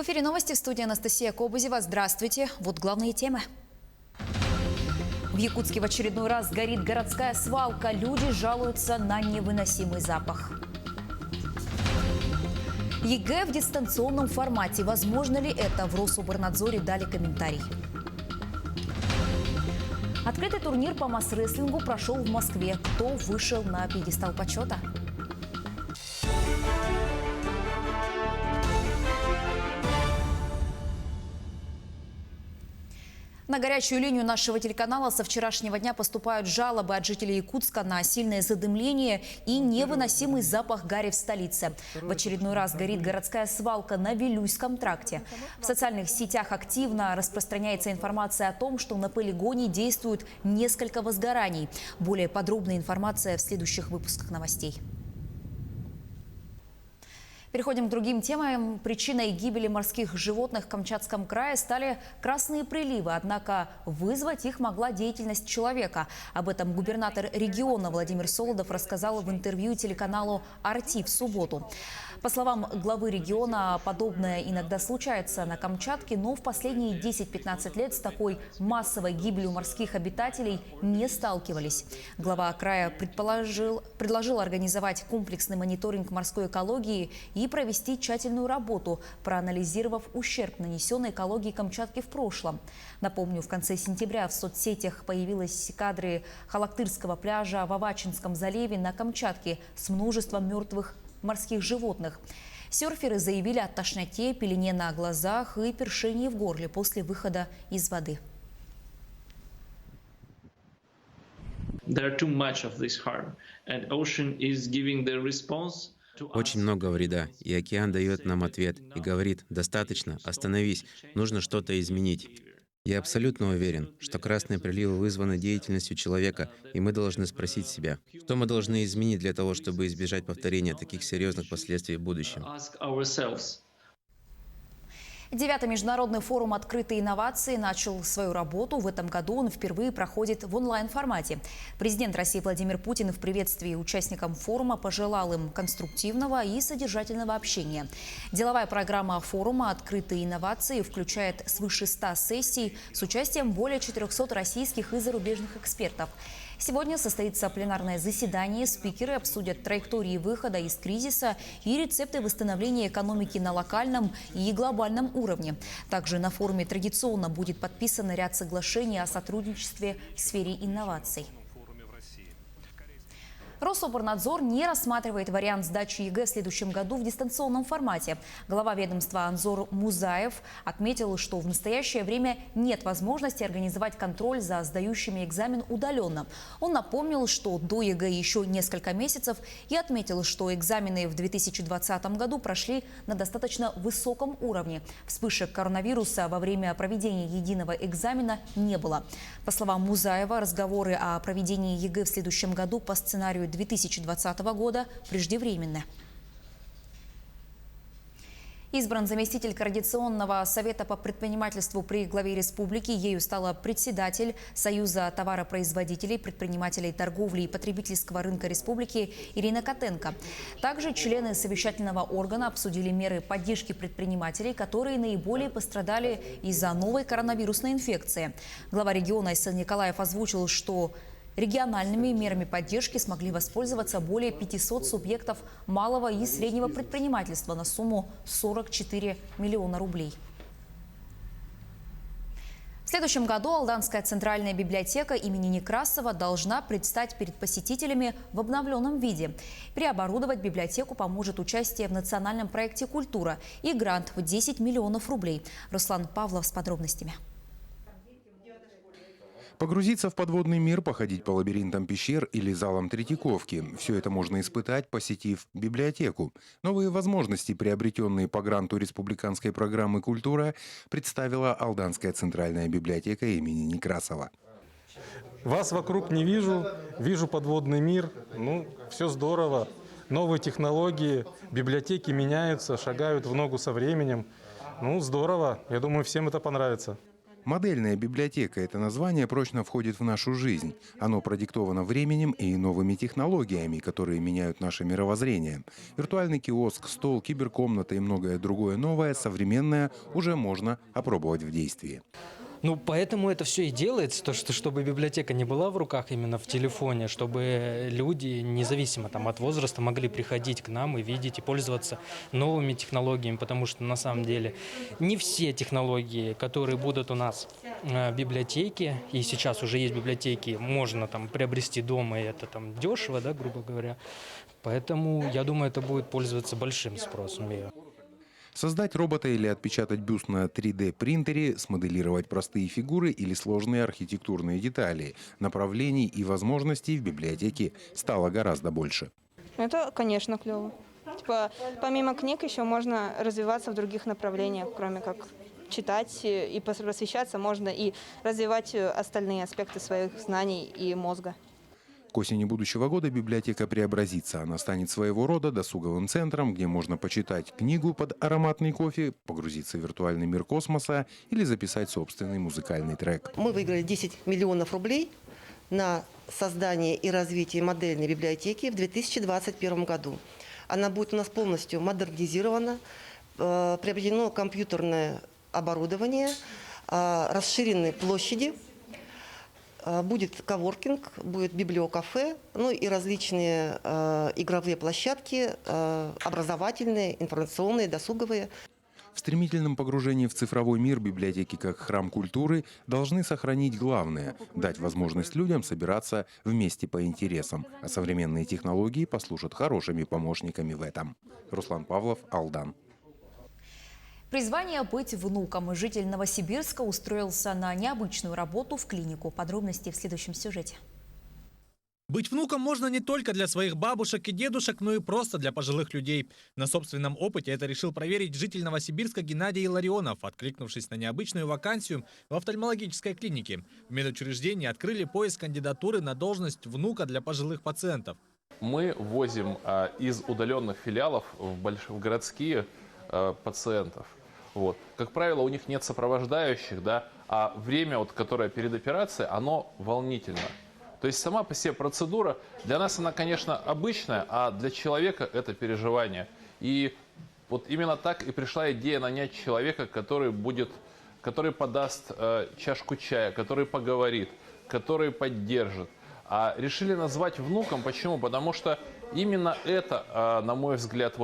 эфире новости, в студии Анастасия Кобызева. Здравствуйте. Вот главные темы. В Якутске в очередной раз горит городская свалка. Люди жалуются на невыносимый запах. ЕГЭ в дистанционном формате. Возможно ли это? В Рособорнадзоре дали комментарий. Открытый турнир по масс-рестлингу прошел в Москве. Кто вышел на пьедестал почета? На горячую линию нашего телеканала со вчерашнего дня поступают жалобы от жителей Якутска на сильное задымление и невыносимый запах гари в столице. В очередной раз горит городская свалка на Вилюйском тракте. В социальных сетях активно распространяется информация о том, что на полигоне действуют несколько возгораний. Более подробная информация в следующих выпусках новостей. Переходим к другим темам. Причиной гибели морских животных в Камчатском крае стали красные приливы. Однако вызвать их могла деятельность человека. Об этом губернатор региона Владимир Солодов рассказал в интервью телеканалу «Арти» в субботу. По словам главы региона, подобное иногда случается на Камчатке, но в последние 10-15 лет с такой массовой гибелью морских обитателей не сталкивались. Глава края предложил организовать комплексный мониторинг морской экологии и провести тщательную работу, проанализировав ущерб, нанесенный экологии Камчатки в прошлом. Напомню, в конце сентября в соцсетях появились кадры Халактырского пляжа в Авачинском заливе на Камчатке с множеством мертвых морских животных. Серферы заявили о тошноте, пелене на глазах и першении в горле после выхода из воды. Очень много вреда, и океан дает нам ответ и говорит: достаточно, остановись, нужно что-то изменить. Я абсолютно уверен, что красные приливы вызваны деятельностью человека, и мы должны спросить себя, что мы должны изменить для того, чтобы избежать повторения таких серьезных последствий в будущем. 9-й международный форум «Открытые инновации» начал свою работу. В этом году он впервые проходит в онлайн-формате. Президент России Владимир Путин в приветствии участникам форума пожелал им конструктивного и содержательного общения. Деловая программа форума «Открытые инновации» включает свыше 100 сессий с участием более 400 российских и зарубежных экспертов. Сегодня состоится пленарное заседание. Спикеры обсудят траектории выхода из кризиса и рецепты восстановления экономики на локальном и глобальном уровне. Также на форуме традиционно будет подписан ряд соглашений о сотрудничестве в сфере инноваций. Рособорнадзор не рассматривает вариант сдачи ЕГЭ в следующем году в дистанционном формате. Глава ведомства Анзор Музаев отметил, что в настоящее время нет возможности организовать контроль за сдающими экзамен удаленно. Он напомнил, что до ЕГЭ еще несколько месяцев, и отметил, что экзамены в 2020 году прошли на достаточно высоком уровне. Вспышек коронавируса во время проведения единого экзамена не было. По словам Музаева, разговоры о проведении ЕГЭ в следующем году по сценарию 2020 года преждевременны. Избран заместитель Координационного совета по предпринимательству при главе республики. Ею стала председатель Союза товаропроизводителей, предпринимателей торговли и потребительского рынка республики Ирина Котенко. Также члены совещательного органа обсудили меры поддержки предпринимателей, которые наиболее пострадали из-за новой коронавирусной инфекции. Глава региона Исаак Николаев озвучил, что региональными мерами поддержки смогли воспользоваться более 500 субъектов малого и среднего предпринимательства на сумму 44 миллиона рублей. В следующем году Алданская центральная библиотека имени Некрасова должна предстать перед посетителями в обновленном виде. Переоборудовать библиотеку поможет участие в национальном проекте «Культура» и грант в 10 миллионов рублей. Руслан Павлов с подробностями. Погрузиться в подводный мир, походить по лабиринтам пещер или залам Третьяковки – все это можно испытать, посетив библиотеку. Новые возможности, приобретенные по гранту республиканской программы «Культура», представила Алданская центральная библиотека имени Некрасова. Вас вокруг не вижу, вижу подводный мир. Все здорово. Новые технологии, библиотеки меняются, шагают в ногу со временем. Здорово. Я думаю, всем это понравится. Модельная библиотека – это название прочно входит в нашу жизнь. Оно продиктовано временем и новыми технологиями, которые меняют наше мировоззрение. Виртуальный киоск, стол, киберкомната и многое другое новое, современное, уже можно опробовать в действии. Ну, поэтому это все и делается, то, что, чтобы библиотека не была в руках именно в телефоне, чтобы люди, независимо там, от возраста, могли приходить к нам и видеть, и пользоваться новыми технологиями, потому что на самом деле не все технологии, которые будут у нас в библиотеке, и сейчас уже есть библиотеки, можно там приобрести дома, и это там дешево, да, грубо говоря. Поэтому, я думаю, это будет пользоваться большим спросом. Создать робота или отпечатать бюст на 3D-принтере, смоделировать простые фигуры или сложные архитектурные детали. Направлений и возможностей в библиотеке стало гораздо больше. Это, конечно, клево. Типа, помимо книг еще можно развиваться в других направлениях, кроме как читать и просвещаться, можно и развивать остальные аспекты своих знаний и мозга. К осени будущего года библиотека преобразится. Она станет своего рода досуговым центром, где можно почитать книгу под ароматный кофе, погрузиться в виртуальный мир космоса или записать собственный музыкальный трек. Мы выиграли 10 миллионов рублей на создание и развитие модельной библиотеки в 2021 году. Она будет у нас полностью модернизирована, приобретено компьютерное оборудование, расширены площади. Будет коворкинг, будет библиокафе, ну и различные игровые площадки, образовательные, информационные, досуговые. В стремительном погружении в цифровой мир библиотеки как храм культуры должны сохранить главное – дать возможность людям собираться вместе по интересам, а современные технологии послужат хорошими помощниками в этом. Руслан Павлов, Алдан. Призвание быть внуком. Житель Новосибирска устроился на необычную работу в клинику. Подробности в следующем сюжете. Быть внуком можно не только для своих бабушек и дедушек, но и просто для пожилых людей. На собственном опыте это решил проверить житель Новосибирска Геннадий Илларионов, откликнувшись на необычную вакансию в офтальмологической клинике. В медучреждении открыли поиск кандидатуры на должность внука для пожилых пациентов. Мы возим из удаленных филиалов в городские пациентов. Вот. Как правило, у них нет сопровождающих, да, а время, которое перед операцией, оно волнительно. То есть сама по себе процедура, для нас она, конечно, обычная, а для человека это переживание. И вот именно так и пришла идея нанять человека, который подаст чашку чая, который поговорит, который поддержит. А решили назвать внуком. Почему? Потому что именно это, на мой взгляд,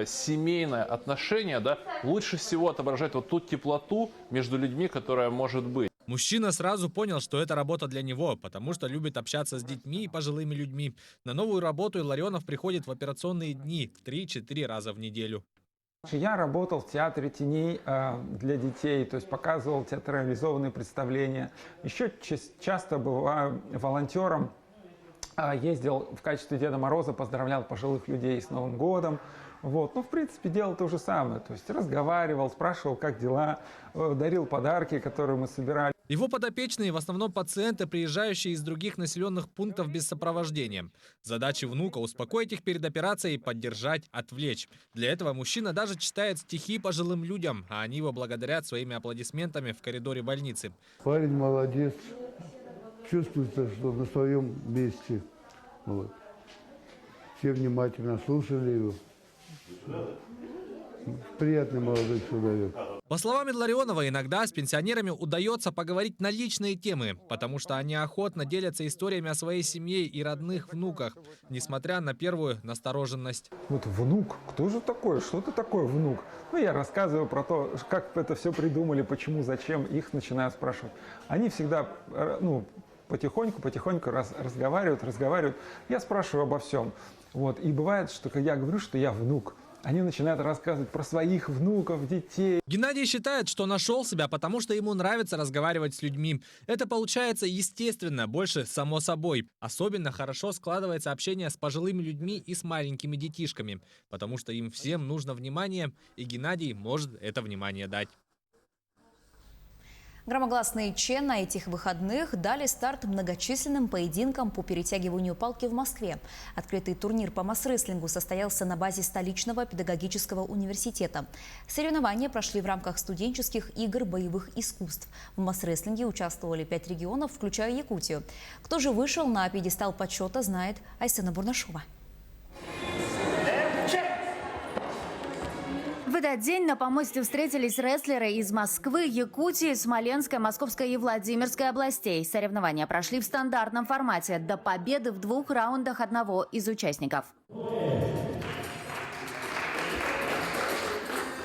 семейное отношение, да, лучше всего отображает ту теплоту между людьми, которая может быть. Мужчина сразу понял, что это работа для него, потому что любит общаться с детьми и пожилыми людьми. На новую работу Илларионов приходит в операционные дни 3-4 раза в неделю. Я работал в театре теней для детей, то есть показывал театрализованные представления. Еще часто бываю волонтером, ездил в качестве Деда Мороза, поздравлял пожилых людей с Новым годом. Вот. Ну, в принципе, делал то же самое. То есть разговаривал, спрашивал, как дела, дарил подарки, которые мы собирали. Его подопечные в основном пациенты, приезжающие из других населенных пунктов без сопровождения. Задача внука – успокоить их перед операцией, поддержать, отвлечь. Для этого мужчина даже читает стихи пожилым людям, а они его благодарят своими аплодисментами в коридоре больницы. Парень молодец, чувствуется, что на своем месте. Вот. Все внимательно слушали его. Приятный молодой человек. По словам Илларионова, иногда с пенсионерами удается поговорить на личные темы, потому что они охотно делятся историями о своей семье и родных внуках, несмотря на первую настороженность. Вот внук, кто же такой? Что ты такой внук? Ну, я рассказываю про то, как это все придумали, почему, зачем, их начинаю спрашивать. Они всегда, потихоньку разговаривают. Я спрашиваю обо всем. Вот. И бывает, что когда я говорю, что я внук, они начинают рассказывать про своих внуков, детей. Геннадий считает, что нашел себя, потому что ему нравится разговаривать с людьми. Это получается естественно, больше само собой. Особенно хорошо складывается общение с пожилыми людьми и с маленькими детишками, потому что им всем нужно внимание, и Геннадий может это внимание дать. Громогласные Че на этих выходных дали старт многочисленным поединкам по перетягиванию палки в Москве. Открытый турнир по масс-рестлингу состоялся на базе столичного педагогического университета. Соревнования прошли в рамках студенческих игр боевых искусств. В масс-рестлинге участвовали 5 регионов, включая Якутию. Кто же вышел на пьедестал почета, знает Айсена Бурнашова. В этот день на помосте встретились рестлеры из Москвы, Якутии, Смоленской, Московской и Владимирской областей. Соревнования прошли в стандартном формате до победы в 2 раундах одного из участников.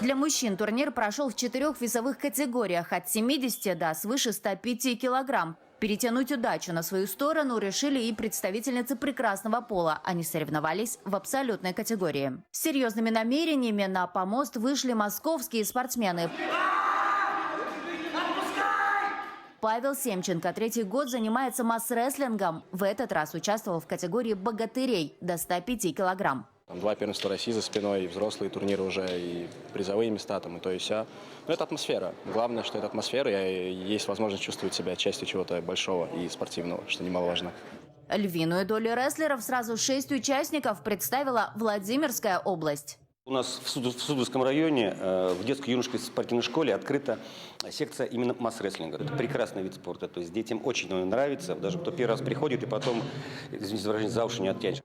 Для мужчин турнир прошел в 4 весовых категориях от 70 до свыше 105 килограмм. Перетянуть удачу на свою сторону решили и представительницы прекрасного пола. Они соревновались в абсолютной категории. С серьезными намерениями на помост вышли московские спортсмены. Павел Семченко 3-й год занимается масс-рестлингом. В этот раз участвовал в категории богатырей до 105 килограмм. 2 первенства России за спиной, и взрослые турниры уже, и призовые места, там, и то, и сё. Но это атмосфера. Главное, что это атмосфера, и есть возможность чувствовать себя частью чего-то большого и спортивного, что немаловажно. Львиную долю рестлеров, сразу 6 участников, представила Владимирская область. У нас в Суздальском районе в детской юношеской спортивной школе открыта секция именно масс-рестлинга. Это прекрасный вид спорта. То есть детям очень нравится. Даже кто первый раз приходит и потом, извините за выражение, за уши не оттянешь.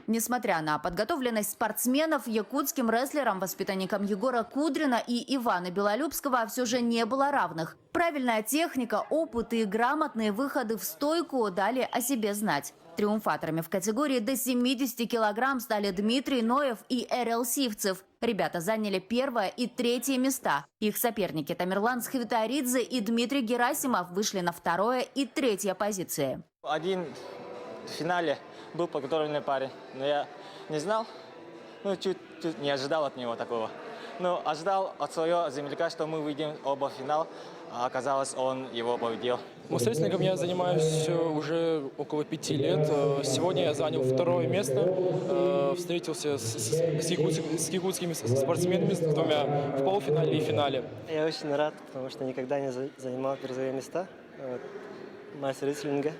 Несмотря на подготовленность спортсменов, якутским рестлерам, воспитанникам Егора Кудрина и Ивана Белолюбского все же не было равных. Правильная техника, опыт и грамотные выходы в стойку дали о себе знать. Триумфаторами в категории до 70 килограмм стали Дмитрий Ноев и Эрел Сивцев. Ребята заняли 1-е и 3-е места. Их соперники Тамерлан Схвитаридзе и Дмитрий Герасимов вышли на 2-е и 3-е позиции. Один в финале был подготовленный парень, но я не знал, чуть не ожидал от него такого. Но ожидал от своего земляка, что мы выйдем оба в финал, а оказалось, он его победил. Масс-рестлингом я занимаюсь уже около 5 лет. Сегодня я занял 2-е место, встретился с якутскими спортсменами, с 2 в полуфинале и финале. Я очень рад, потому что никогда не занимал призовые места масс-рестлинга.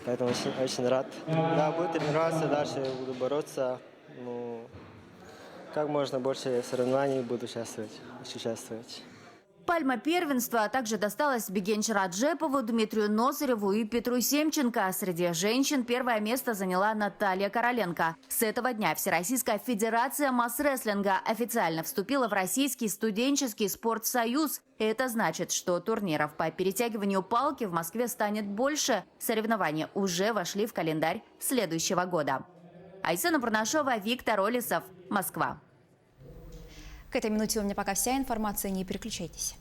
Поэтому очень рад. Да, буду тренироваться, дальше буду бороться. Как можно больше соревнований буду участвовать. Пальма первенства также досталась Бегенч Раджепову, Дмитрию Носареву и Петру Семченко. Среди женщин 1-е место заняла Наталья Короленко. С этого дня Всероссийская федерация масс-рестлинга официально вступила в Российский студенческий спортсоюз. Это значит, что турниров по перетягиванию палки в Москве станет больше. Соревнования уже вошли в календарь следующего года. Айсена Бурнашова, Виктор Олесов, Москва. К этой минуте у меня пока вся информация, не переключайтесь.